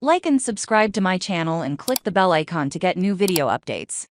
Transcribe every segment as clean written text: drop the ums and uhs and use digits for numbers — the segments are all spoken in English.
Like and subscribe to my channel and click the bell icon to get new video updates.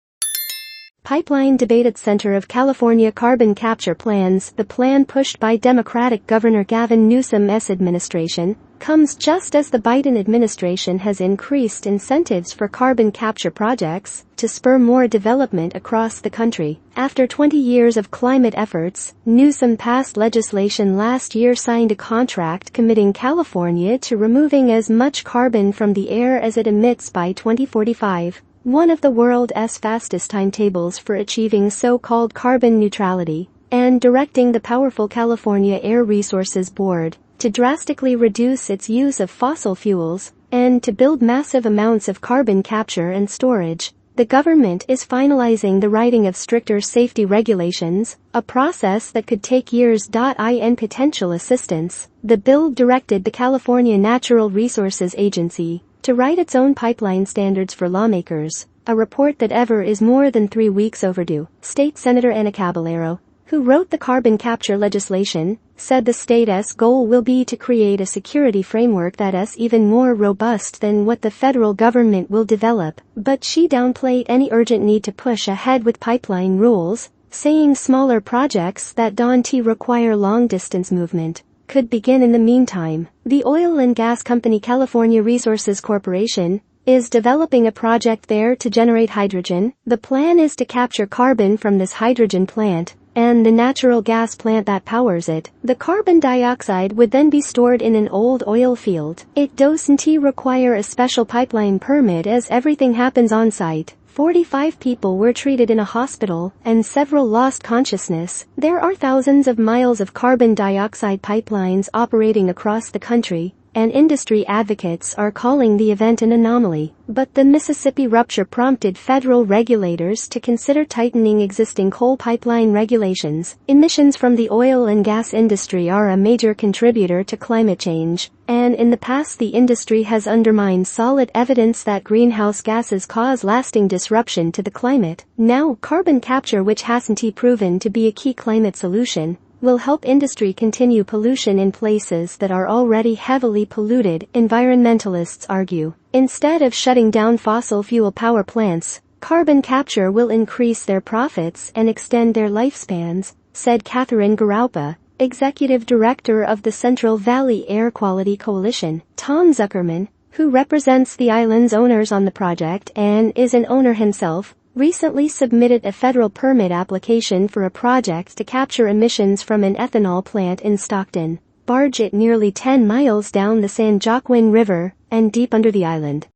Pipeline debate at center of California carbon capture plans. The plan pushed by Democratic Governor Gavin Newsoms' administration comes just as the Biden administration has increased incentives for carbon capture projects to spur more development across the country. After 20 years of climate efforts, Newsom passed legislation last year, signed a contract committing California to removing as much carbon from the air as it emits by 2045. One of the world's fastest timetables for achieving so-called carbon neutrality, and directing the powerful California Air Resources Board to drastically reduce its use of fossil fuels and to build massive amounts of carbon capture and storage. The government is finalizing the writing of stricter safety regulations, a process that could take years. In potential assistance, the bill directed the California Natural Resources Agency to write its own pipeline standards for lawmakers, a report that is more than 3 weeks overdue. State Senator Ana Caballero, who wrote the carbon capture legislation, said the state's goal will be to create a security framework that is even more robust than what the federal government will develop, but she downplayed any urgent need to push ahead with pipeline rules, saying smaller projects that don't require long-distance movement could begin in the meantime. The oil and gas company California Resources Corporation is developing a project there to generate hydrogen. The plan is to capture carbon from this hydrogen plant and the natural gas plant that powers it. The carbon dioxide would then be stored in an old oil field. It doesn't require a special pipeline permit as everything happens on site. 45 people were treated in a hospital, and several lost consciousness. There are thousands of miles of carbon dioxide pipelines operating across the country, and industry advocates are calling the event an anomaly. But the Mississippi rupture prompted federal regulators to consider tightening existing coal pipeline regulations. Emissions from the oil and gas industry are a major contributor to climate change, and in the past the industry has undermined solid evidence that greenhouse gases cause lasting disruption to the climate. Now, carbon capture, which hasn't proven to be a key climate solution, will help industry continue pollution in places that are already heavily polluted, environmentalists argue. Instead of shutting down fossil fuel power plants, carbon capture will increase their profits and extend their lifespans, said Catherine Garaupa, executive director of the Central Valley Air Quality Coalition. Tom Zuckerman, who represents the island's owners on the project and is an owner himself, recently submitted a federal permit application for a project to capture emissions from an ethanol plant in Stockton, barge it nearly 10 miles down the San Joaquin River and deep under the island.